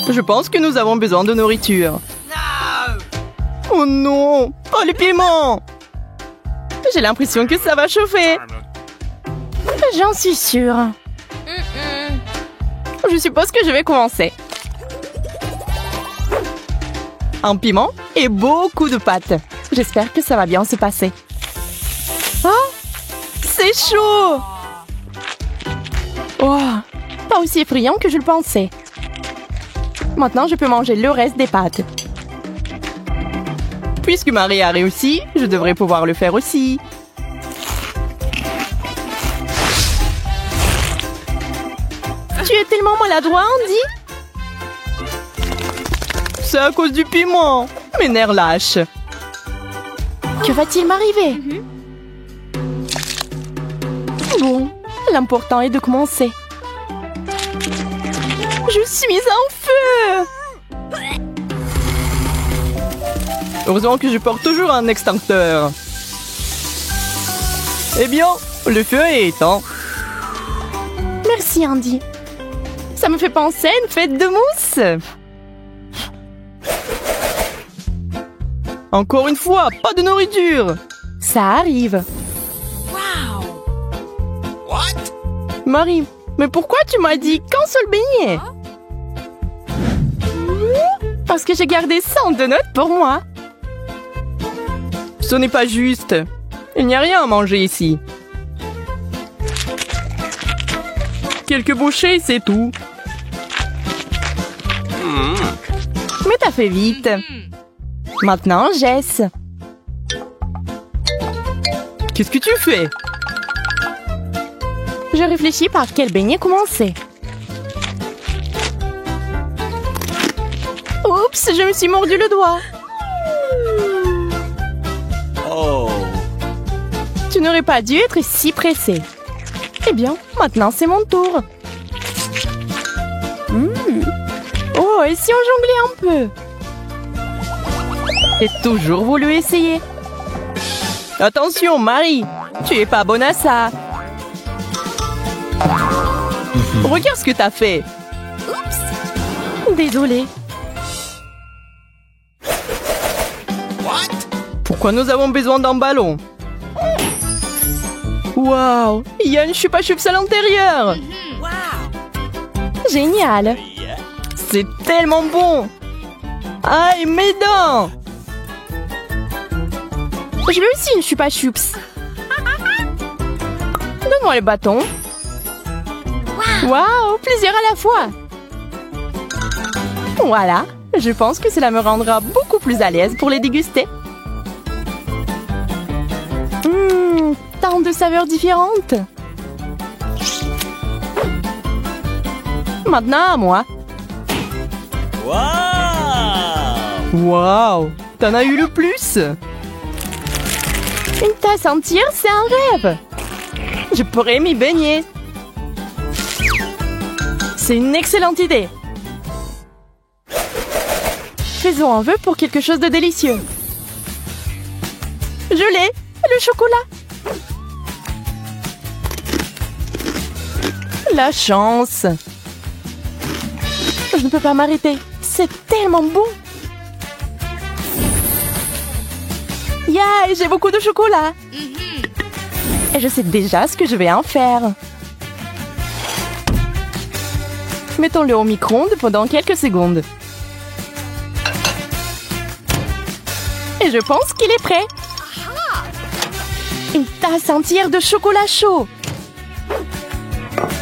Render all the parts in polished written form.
Je pense que nous avons besoin de nourriture. Oh non, pas les piments. J'ai l'impression que ça va chauffer. J'en suis sûre. Je suppose que je vais commencer. Un piment et beaucoup de pâtes. J'espère que ça va bien se passer. Oh, c'est chaud. Oh, pas aussi effrayant que je le pensais. Maintenant, je peux manger le reste des pâtes. Puisque Marie a réussi, je devrais pouvoir le faire aussi. Tu es tellement maladroit, Andy. C'est à cause du piment. Mes nerfs lâchent. Que va-t-il m'arriver? Bon, l'important est de commencer. Je suis en feu! Heureusement que je porte toujours un extincteur. Eh bien, le feu est éteint. Merci, Andy. Ça me fait penser à une fête de mousse. Encore une fois, pas de nourriture. Ça arrive. Marie, mais pourquoi tu m'as dit qu'un seul beignet? Parce que j'ai gardé 102 notes pour moi. Ce n'est pas juste. Il n'y a rien à manger ici. Quelques bouchées, c'est tout. Mais t'as fait vite. Maintenant, Jess. Qu'est-ce que tu fais? Je réfléchis par quel beignet commencer. Oups, je me suis mordu le doigt. Oh. Tu n'aurais pas dû être si pressé. Eh bien, maintenant c'est mon tour. Oh, et si on jonglait un peu? J'ai toujours voulu essayer. Attention, Marie, tu es pas bonne à ça. Regarde ce que t'as fait. Oups. Désolée. Pourquoi nous avons besoin d'un ballon? Waouh, il y a une chupa chups à l'intérieur. Génial. C'est tellement bon. Aïe, mes dents. Je veux aussi une chupa chups. Donne-moi le bâton. Waouh, plusieurs à la fois. Voilà, je pense que cela me rendra beaucoup plus à l'aise pour les déguster. Tant de saveurs différentes. Maintenant à moi. Waouh, t'en as eu le plus. Une tasse entière, c'est un rêve. Je pourrais m'y baigner. C'est une excellente idée. Faisons un vœu pour quelque chose de délicieux. Je l'ai, le chocolat. La chance. Je ne peux pas m'arrêter. C'est tellement bon. Yeah, j'ai beaucoup de chocolat. Et je sais déjà ce que je vais en faire. Mettons-le au micro-ondes pendant quelques secondes. Et je pense qu'il est prêt. Une tasse entière de chocolat chaud.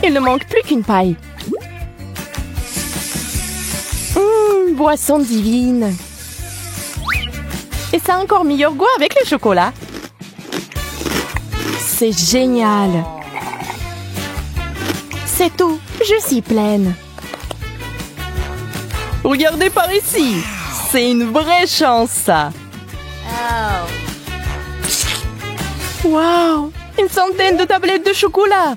Il ne manque plus qu'une paille. Boisson divine. Et ça a encore meilleur goût avec le chocolat. C'est génial. C'est tout, je suis pleine. Regardez par ici. C'est une vraie chance, ça. Wow, une centaine de tablettes de chocolat.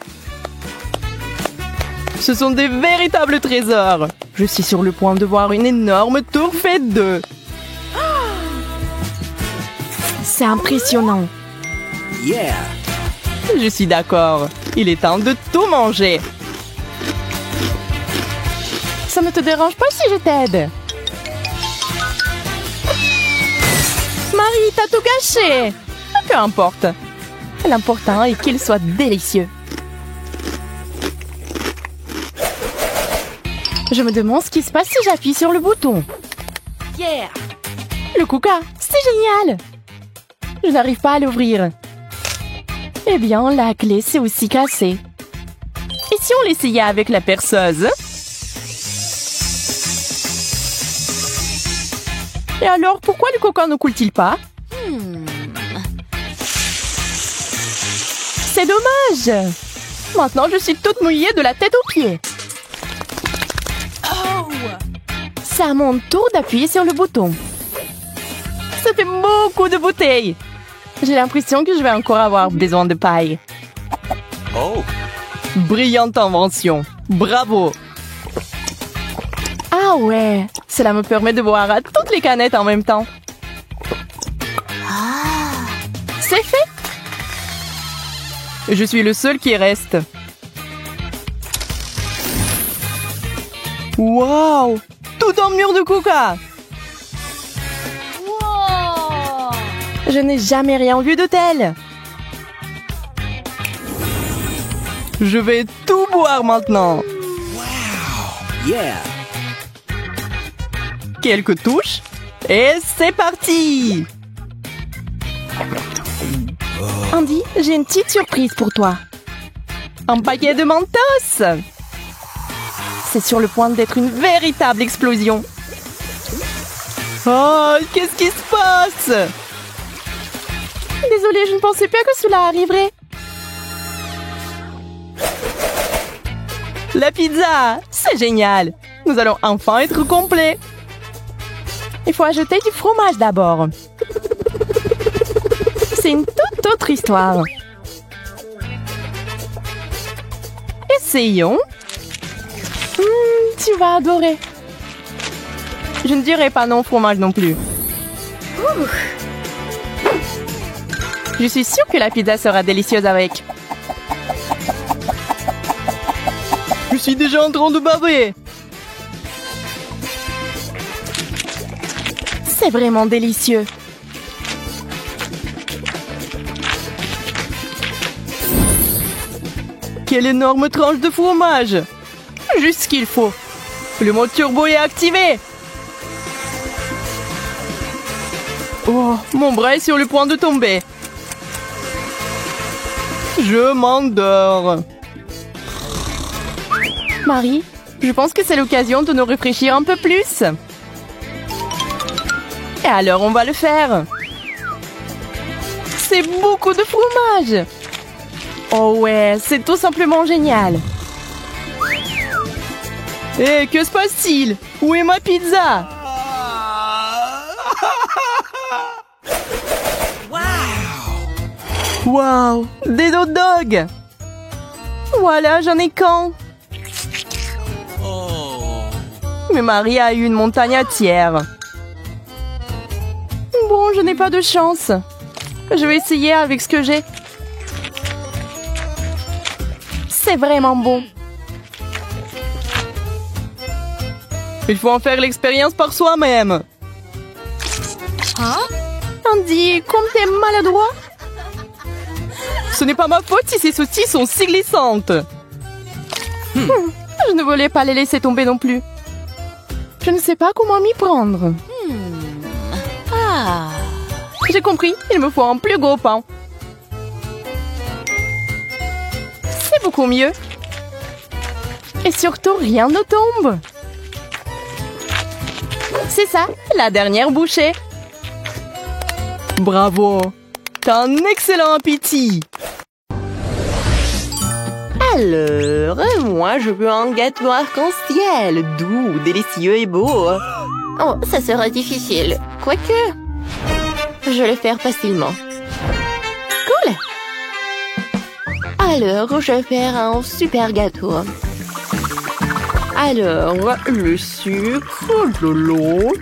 Ce sont des véritables trésors. Je suis sur le point de voir une énorme tour faite d'œufs. C'est impressionnant. Yeah. Je suis d'accord. Il est temps de tout manger. Ça Ça ne te dérange pas si je t'aide? Marie, t'as tout gâché! Peu importe. L'important est qu'il soit délicieux. Je me demande ce qui se passe si j'appuie sur le bouton. Yeah! Le Kuka, c'est génial! Je n'arrive pas à l'ouvrir. Eh bien, la clé s'est aussi cassée. Et si on l'essayait avec la perceuse? Et alors, pourquoi le coca ne coule-t-il pas? C'est dommage! Maintenant, je suis toute mouillée de la tête aux pieds. Oh! C'est à mon tour d'appuyer sur le bouton. Ça fait beaucoup de bouteilles. J'ai l'impression que je vais encore avoir besoin de paille. Oh. Brillante invention. Bravo. Ah ouais, cela me permet de boire à toutes les canettes en même temps. C'est fait. Je suis le seul qui reste. Waouh! Tout un mur de coca! Wow! Je n'ai jamais rien vu de tel. Je vais tout boire maintenant. Yeah. Quelques touches. Et c'est parti! Andy, j'ai une petite surprise pour toi. Un paquet de Mentos! C'est sur le point d'être une véritable explosion. Oh, qu'est-ce qui se passe? Désolée, je ne pensais pas que cela arriverait. La pizza, c'est génial. Nous allons enfin être complets. Il faut ajouter du fromage d'abord. C'est une toute autre histoire. Essayons. Tu vas adorer. Je ne dirai pas non au fromage non plus. Je suis sûre que la pizza sera délicieuse avec. Je suis déjà en train de baver. C'est vraiment délicieux. Quelle énorme tranche de fromage! Juste ce qu'il faut. Le mode turbo est activé. Oh, mon bras est sur le point de tomber. Je m'endors. Marie, je pense que c'est l'occasion de nous rafraîchir un peu plus. Et alors, on va le faire. C'est beaucoup de fromage. Oh ouais, c'est tout simplement génial. Hé, que se passe-t-il? Où est ma pizza? Wow, des hot dogs. Voilà, j'en ai qu'un. Mais Marie a eu une montagne entière. Bon, je n'ai pas de chance. Je vais essayer avec ce que j'ai. C'est vraiment bon. Il faut en faire l'expérience par soi-même. Hein? Andy, comme t'es maladroit. Ce n'est pas ma faute si ces saucisses sont si glissantes. Je ne voulais pas les laisser tomber non plus. Je ne sais pas comment m'y prendre. Ah! J'ai compris, il me faut un plus gros pain. C'est beaucoup mieux. Et surtout, rien ne tombe. C'est ça, la dernière bouchée. Bravo, t'as un excellent appétit. Alors, moi je veux un gâteau arc-en-ciel, doux, délicieux et beau. Oh, ça sera difficile. Quoique, je vais le faire facilement. Cool! Alors, je vais faire un super gâteau. Alors, le sucre, de l'eau.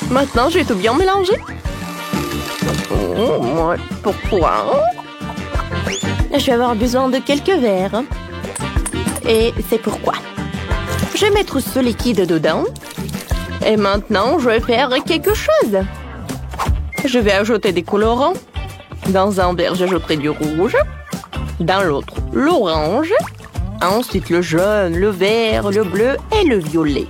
Maintenant, je vais tout bien mélanger. Oh, pourquoi? Je vais avoir besoin de quelques verres. Et c'est pourquoi. Je vais mettre ce liquide dedans. Et maintenant, je vais faire quelque chose. Je vais ajouter des colorants. Dans un verre, j'ajouterai du rouge. Dans l'autre, l'orange. Ensuite, le jaune, le vert, le bleu et le violet.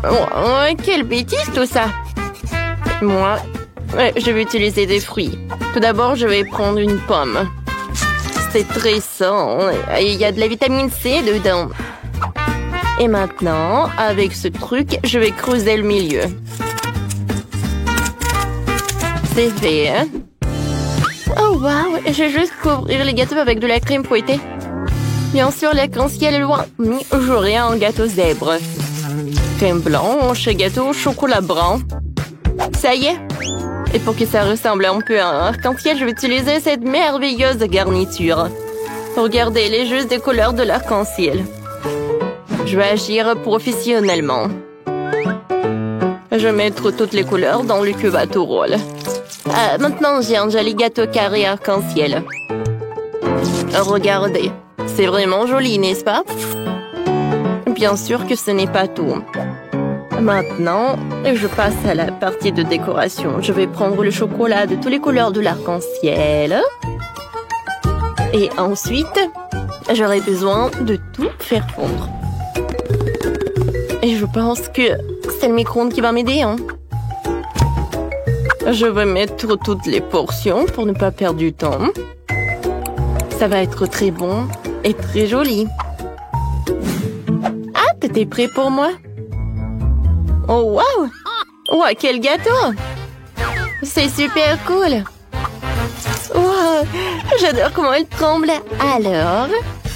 Oh, quelle bêtise tout ça! Moi, je vais utiliser des fruits. Tout d'abord, je vais prendre une pomme. C'est très sain. Il y a de la vitamine C dedans. Et maintenant, avec ce truc, je vais creuser le milieu. C'est fait, hein? Oh, wow! Je vais juste couvrir les gâteaux avec de la crème fouettée. Bien sûr, l'arc-en-ciel est loin. J'aurai un gâteau zèbre. Crème blanche, gâteau au chocolat brun. Ça y est. Et pour que ça ressemble un peu à un arc-en-ciel, je vais utiliser cette merveilleuse garniture. Regardez, elle est juste des couleurs de l'arc-en-ciel. Je vais agir professionnellement. Je vais mettre toutes les couleurs dans le cube à tout rôle. Maintenant, j'ai un joli gâteau carré arc-en-ciel. Regardez, c'est vraiment joli, n'est-ce pas? Bien sûr que ce n'est pas tout. Maintenant, je passe à la partie de décoration. Je vais prendre le chocolat de toutes les couleurs de l'arc-en-ciel. Et ensuite, j'aurai besoin de tout faire fondre. Et je pense que c'est le micro-ondes qui va m'aider, hein? Je vais mettre toutes les portions pour ne pas perdre du temps. Ça va être très bon et très joli. Ah, t'étais prêt pour moi? Oh, wow! Wow, quel gâteau! C'est super cool! Wow! J'adore comment elle tremble! Alors,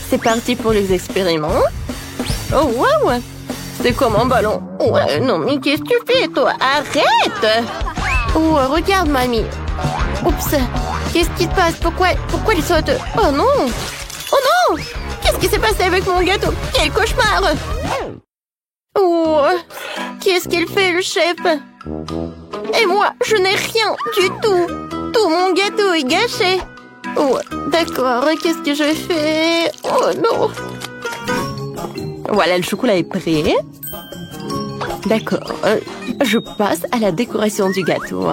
c'est parti pour les expériments. Oh, wow! C'est comme un ballon. Ouais, non, mais qu'est-ce que tu fais, toi? Arrête! Oh, regarde, mamie. Oups. Qu'est-ce qui te passe? Pourquoi il saute? Oh non! Oh non! Qu'est-ce qui s'est passé avec mon gâteau? Quel cauchemar! Oh! Qu'est-ce qu'il fait, le chef? Et moi, je n'ai rien du tout. Tout mon gâteau est gâché. Oh, d'accord. Qu'est-ce que je fais? Oh non! Voilà, le chocolat est prêt. D'accord, je passe à la décoration du gâteau.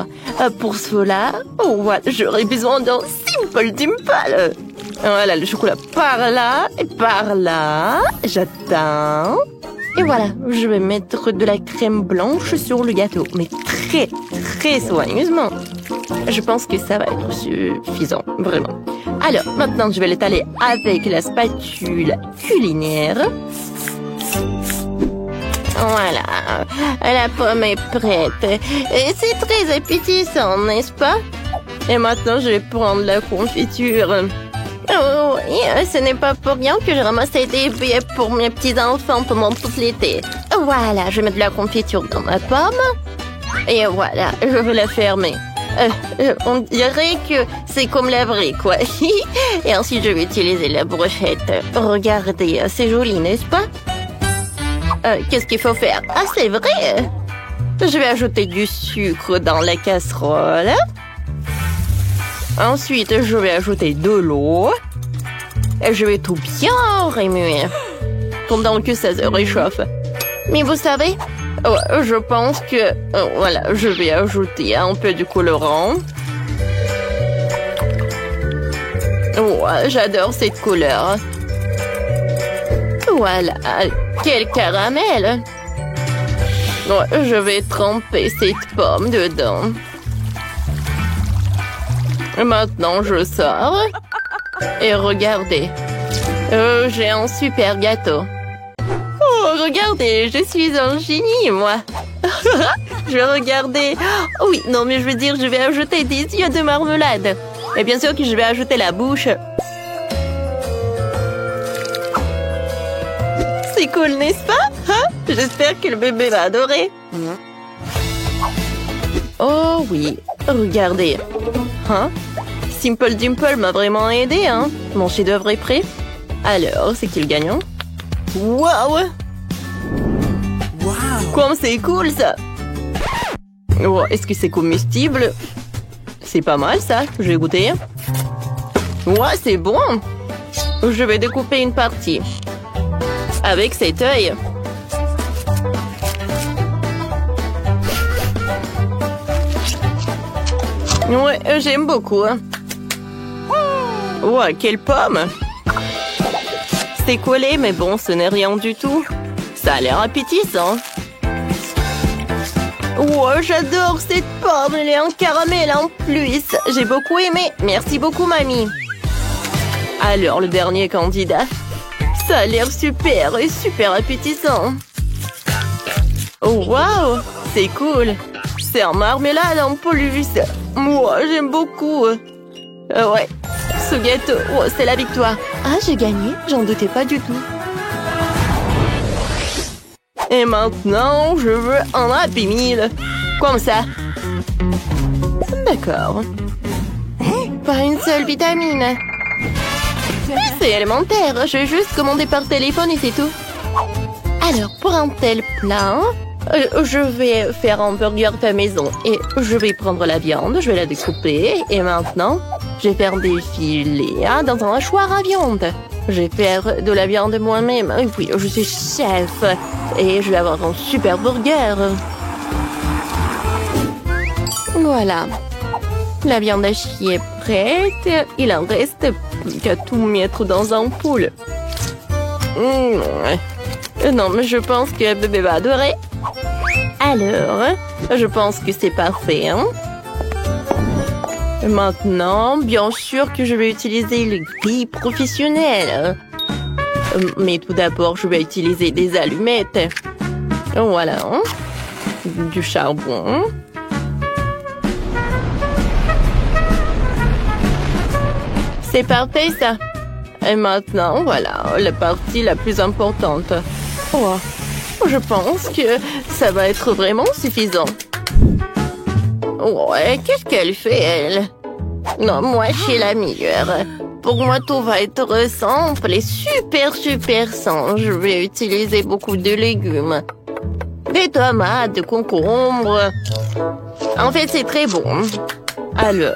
Pour cela, oh, voilà, j'aurai besoin d'un Simple Dimple. Voilà, le chocolat par là et par là. J'attends. Et voilà, je vais mettre de la crème blanche sur le gâteau, mais très, très soigneusement. Je pense que ça va être suffisant, vraiment. Alors, maintenant, je vais l'étaler avec la spatule culinaire. Voilà, la pomme est prête. Et c'est très appétissant, n'est-ce pas? Et maintenant, je vais prendre la confiture. Oh, et ce n'est pas pour rien que je ramasse des billets pour mes petits-enfants pendant tout l'été. Voilà, je vais mettre de la confiture dans ma pomme. Et voilà, je vais la fermer. On dirait que c'est comme la vraie, quoi. Et ensuite, je vais utiliser la brochette. Regardez, c'est joli, n'est-ce pas? Qu'est-ce qu'il faut faire? Ah, c'est vrai! Je vais ajouter du sucre dans la casserole. Ensuite, je vais ajouter de l'eau. Et je vais tout bien remuer pendant que ça se réchauffe. Mais vous savez, je pense que... voilà, je vais ajouter un peu de colorant. J'adore cette couleur. Voilà, quel caramel! Je vais tremper cette pomme dedans. Maintenant, je sors. Et regardez, j'ai un super gâteau. Oh, regardez, je suis un génie, moi. Je vais regarder. Oh, oui, non, mais je veux dire, je vais ajouter des yeux de marmelade. Et bien sûr que je vais ajouter la bouche. C'est cool, n'est-ce pas? Hein? J'espère que le bébé va adorer. Oh oui, regardez. Hein? Simple Dimple m'a vraiment aidé, hein? Mon chef-d'œuvre est prêt. Alors, c'est qui le gagnant? Waouh! Comme c'est cool, ça! Oh, est-ce que c'est comestible? C'est pas mal, ça. Je vais goûter. Ouais, c'est bon. Je vais découper une partie. avec cet œil. Ouais, j'aime beaucoup. Ouah, quelle pomme! C'est collé, mais bon, ce n'est rien du tout. Ça a l'air appétissant. Wow, j'adore cette pomme, elle est en caramel en plus. J'ai beaucoup aimé. Merci beaucoup, mamie. Alors, le dernier candidat. Ça a l'air super et super appétissant. Oh, wow, c'est cool. C'est en marmelade en plus. Moi, j'aime beaucoup. Ouais, ce gâteau, oh, c'est la victoire. Ah, j'ai gagné, j'en doutais pas du tout. Et maintenant, je veux un Happy Meal. Comme ça. D'accord. Pas une seule vitamine. C'est élémentaire, je vais juste commander par téléphone et c'est tout. Alors, pour un tel plat, je vais faire un burger fait maison. Et je vais prendre la viande, je vais la découper. Et maintenant, je vais faire des filets dans un hachoir à viande. Je vais faire de la viande moi-même. Oui, je suis chef. Et je vais avoir un super burger. Voilà. La viande hachée est prête. Il en reste plus qu'à tout mettre dans un poule. Non, mais je pense que bébé va adorer. Alors, je pense que c'est parfait, hein? Maintenant, bien sûr que je vais utiliser le grille professionnel. Mais tout d'abord, je vais utiliser des allumettes. Voilà. Du charbon. C'est parfait, ça. Et maintenant, voilà, la partie la plus importante. Oh, je pense que ça va être vraiment suffisant. Ouais, qu'est-ce qu'elle fait, elle? Non, moi, je suis la meilleure. Pour moi, tout va être simple et super simple. Je vais utiliser beaucoup de légumes. Des tomates, des concombres. En fait, c'est très bon. Alors,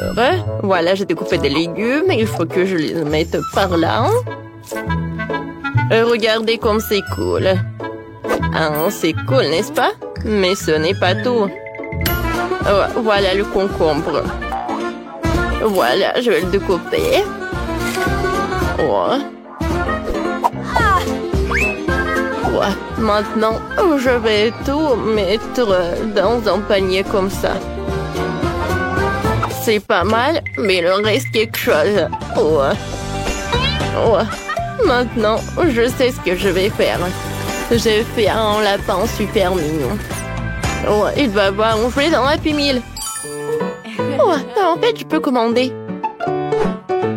voilà, j'ai découpé des légumes. Il faut que je les mette par là. Regardez comme c'est cool. Hein, c'est cool, n'est-ce pas? Mais ce n'est pas tout. Voilà le concombre. Voilà, je vais le découper. Ouais. Ouais. Maintenant, je vais tout mettre dans un panier comme ça. C'est pas mal, mais il reste quelque chose. Ouais. Ouais. Maintenant, je sais ce que je vais faire. Je vais faire un lapin super mignon. Ouais, il va avoir joué dans Happy Meal. Ouais, en fait, je peux commander.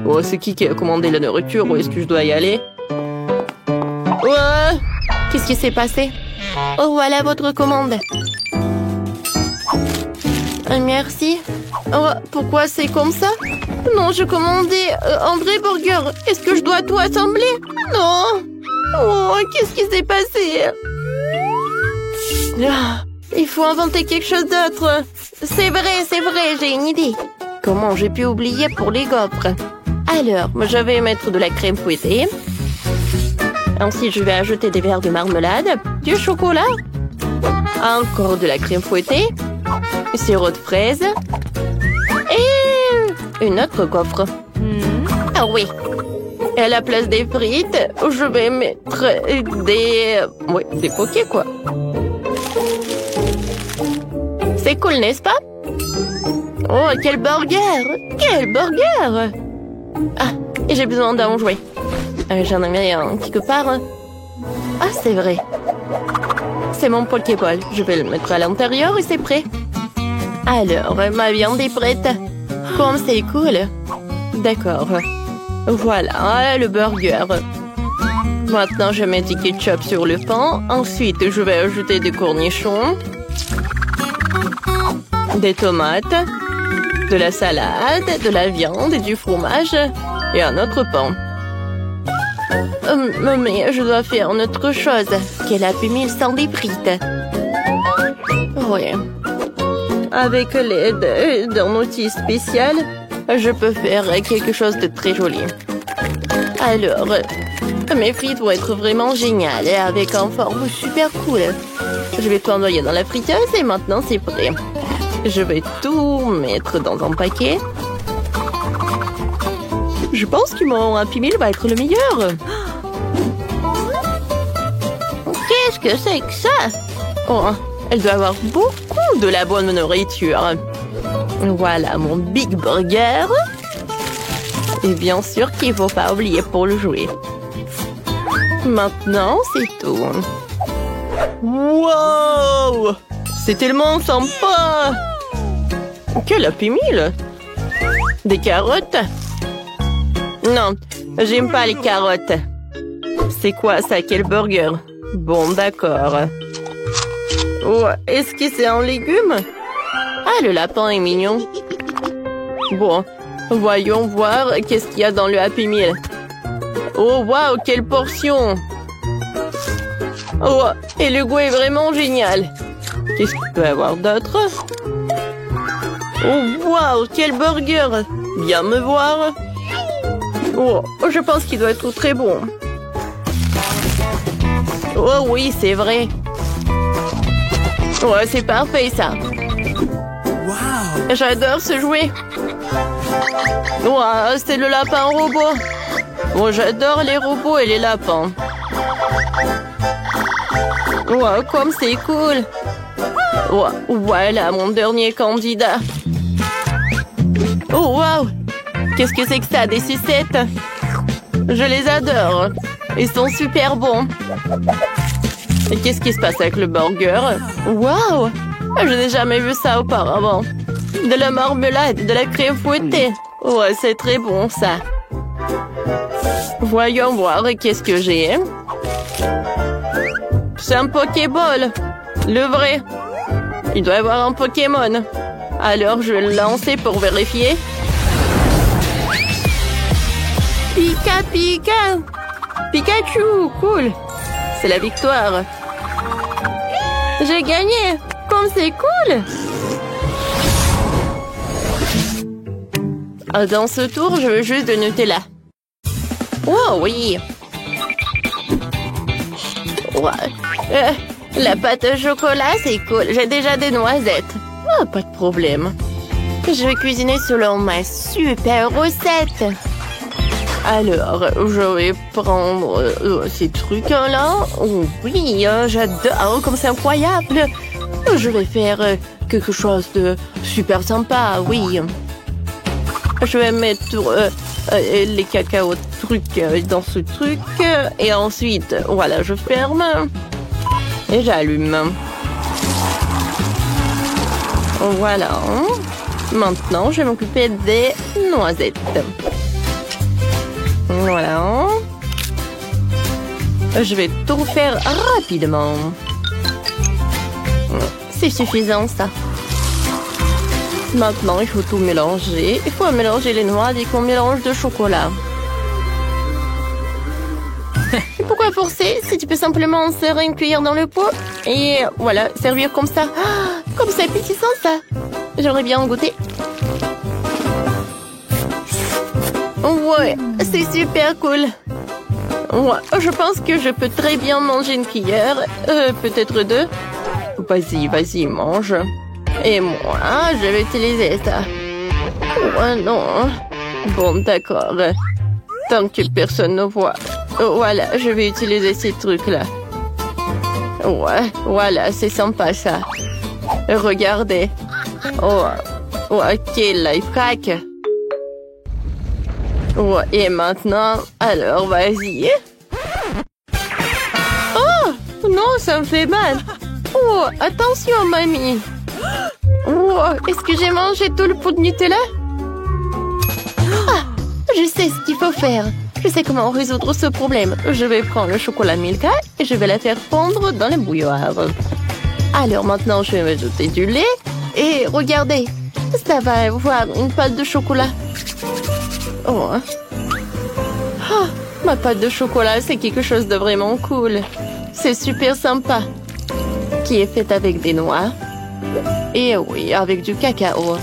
Oh, c'est qui a commandé la nourriture? Où est-ce que je dois y aller? Ouais. Qu'est-ce qui s'est passé? Oh, voilà votre commande. Merci. Oh, pourquoi c'est comme ça? Non, je commandais un vrai burger. Est-ce que je dois tout assembler? Non. Oh, qu'est-ce qui s'est passé? Il faut inventer quelque chose d'autre. C'est vrai, j'ai une idée. Comment j'ai pu oublier pour les gaufres? Alors, je vais mettre de la crème fouettée. Ensuite, je vais ajouter des verres de marmelade, du chocolat, encore de la crème fouettée, sirop de fraise et une autre gaufre. Ah oui. Et à la place des frites, je vais mettre des poké, quoi. C'est cool, n'est-ce pas? Oh, quel burger! Quel burger! Ah, et j'ai besoin d'un jouet. J'en ai un quelque part. Ah, c'est vrai. C'est mon Pokéball. Je vais le mettre à l'intérieur et c'est prêt. Alors, ma viande est prête. Comme c'est cool. D'accord. Voilà, le burger. Maintenant, je mets du ketchup sur le pain. Ensuite, je vais ajouter des cornichons, des tomates, de la salade, de la viande et du fromage et un autre pain. Mais je dois faire une autre chose. Quelle Happy Meal sans des frites? Oui. Avec l'aide d'un outil spécial, je peux faire quelque chose de très joli. Alors, Mes frites vont être vraiment géniales et avec un forme super cool. Je vais tout envoyer dans la friteuse et maintenant c'est prêt. Je vais tout mettre dans un paquet. Je pense que mon Happy Meal va être le meilleur. Qu'est-ce que c'est que ça? Oh, elle doit avoir beaucoup de la bonne nourriture. Voilà mon Big Burger. Et bien sûr qu'il ne faut pas oublier pour le jouer. Maintenant, c'est tout. Wow! C'est tellement sympa! Quel Happy Meal! Des carottes? Non, j'aime pas les carottes. C'est quoi ça? Quel burger? Bon, d'accord. Oh, est-ce que c'est un légume? Ah, le lapin est mignon. Bon, voyons voir qu'est-ce qu'il y a dans le Happy Meal. Oh, waouh, quelle portion! Oh, et le goût est vraiment génial. Qu'est-ce qu'il peut y avoir d'autre? Oh, waouh, quel burger! Viens me voir. Oh, je pense qu'il doit être très bon. Oh oui, c'est vrai. Ouais, c'est parfait, ça. Wow. J'adore ce jouet. Wow, c'est le lapin robot. Bon, j'adore les robots et les lapins. Wow, comme c'est cool. Wow, voilà mon dernier candidat. Oh, wow. Qu'est-ce que c'est que ça, des sucettes? Je les adore. Ils sont super bons. Et qu'est-ce qui se passe avec le burger? Wow! Je n'ai jamais vu ça auparavant. De la marmelade, de la crème fouettée. Ouais, c'est très bon, ça. Voyons voir qu'est-ce que j'ai. C'est un Pokéball. Le vrai. Il doit y avoir un Pokémon. Alors, je vais le lancer pour vérifier. Pika, Pika! Pikachu! Cool! C'est la victoire. J'ai gagné! Comme c'est cool! Dans ce tour, je veux juste de Nutella. Oh oui! Ouais. La pâte au chocolat, c'est cool. J'ai déjà des noisettes. Oh, pas de problème. Je vais cuisiner selon ma super recette. Alors, je vais prendre ces trucs-là. Oh, oui, j'adore. Comme c'est incroyable. Je vais faire quelque chose de super sympa, oui. Je vais mettre les cacao trucs dans ce truc. Et ensuite, voilà, je ferme. Et j'allume. Voilà. Maintenant, je vais m'occuper des noisettes. Voilà. Je vais tout faire rapidement. C'est suffisant, ça. Maintenant, il faut tout mélanger. Il faut mélanger les noix et qu'on mélange de chocolat. Et pourquoi forcer si tu peux simplement insérer une cuillère dans le pot et voilà, servir comme ça. Ah, comme c'est appétissant, ça. J'aimerais bien en goûter. Ouais, c'est super cool. Ouais, je pense que je peux très bien manger une cuillère. Peut-être deux. Vas-y, vas-y, mange. Et moi, je vais utiliser ça. Ouais, non. Bon, d'accord. Tant que personne ne voit. Voilà, je vais utiliser ces trucs-là. Ouais, voilà, c'est sympa, ça. Regardez. Oh, ouais, quel lifehack. Ouais, et maintenant, alors, vas-y. Oh, non, ça me fait mal. Oh, attention, mamie. Oh, est-ce que j'ai mangé tout le pot de Nutella? Ah, je sais ce qu'il faut faire. Je sais comment résoudre ce problème. Je vais prendre le chocolat Milka et je vais la faire fondre dans le bouilloire. Alors maintenant, je vais ajouter du lait. Et regardez, ça va avoir une pâte de chocolat. Oh. Ah, ma pâte de chocolat, c'est quelque chose de vraiment cool. C'est super sympa. Qui est faite avec des noix. Et oui, avec du cacao.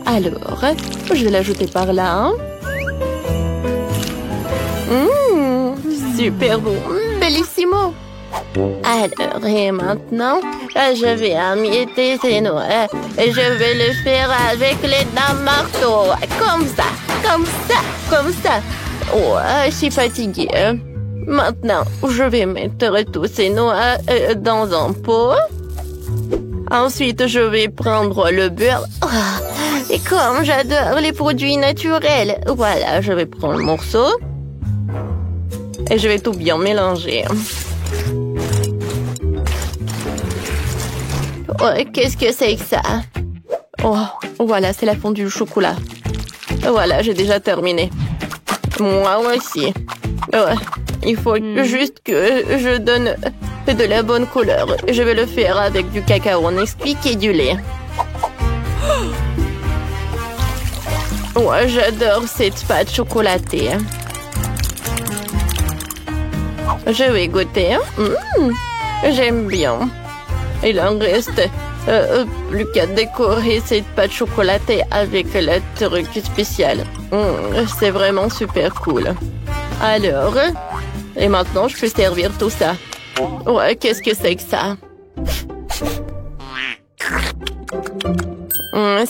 Alors, je vais l'ajouter par là. super bon. Bellissimo. Alors, et maintenant, je vais emietter ces noix et je vais le faire avec les dents marteau. Comme ça, comme ça, comme ça. Oh, je suis fatiguée. Maintenant, je vais mettre tous ces noix dans un pot. Ensuite, je vais prendre le beurre. Oh, et comme j'adore les produits naturels. Voilà, je vais prendre le morceau. Et je vais tout bien mélanger. Oh, qu'est-ce que c'est que ça? Oh, voilà, c'est la fondue au chocolat. Voilà, j'ai déjà terminé. Moi aussi. Oh, il faut juste que je donne de la bonne couleur. Je vais le faire avec du cacao Nesquik et du lait. Oh, j'adore cette pâte chocolatée. Je vais goûter. J'aime bien. Il en reste plus qu'à décorer cette pâte chocolatée avec le truc spécial. C'est vraiment super cool. Alors, et maintenant, je peux servir tout ça. Ouais, qu'est-ce que c'est que ça?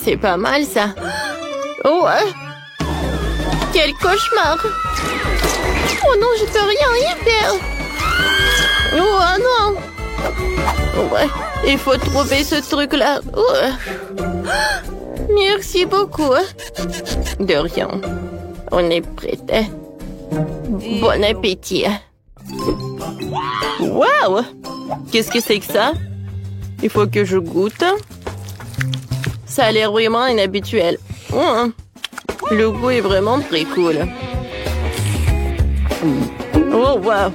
C'est pas mal, ça. Oh, quel cauchemar! Oh non, je peux rien y faire! Oh non! Ouais, il faut trouver ce truc-là. Oh. Merci beaucoup. De rien. On est prêt. Bon appétit. Wow! Qu'est-ce que c'est que ça? Il faut que je goûte. Ça a l'air vraiment inhabituel. Le goût est vraiment très cool. Oh, wow!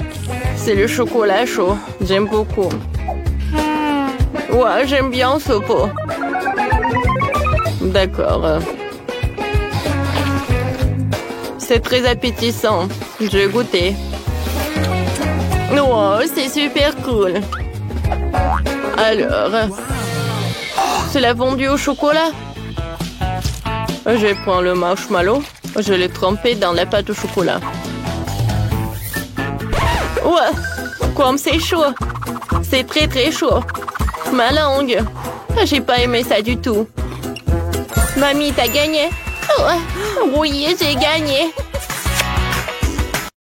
C'est le chocolat chaud. J'aime beaucoup. Ouais, j'aime bien ce pot. D'accord. C'est très appétissant. Je vais goûter. Wow, c'est super cool. Alors, c'est la fondue au chocolat. Je prends le marshmallow. Je l'ai trempé dans la pâte au chocolat. Ouais, comme c'est chaud. C'est très très chaud. Ma langue. J'ai pas aimé ça du tout. Mamie, t'as gagné? Oh, oui, j'ai gagné.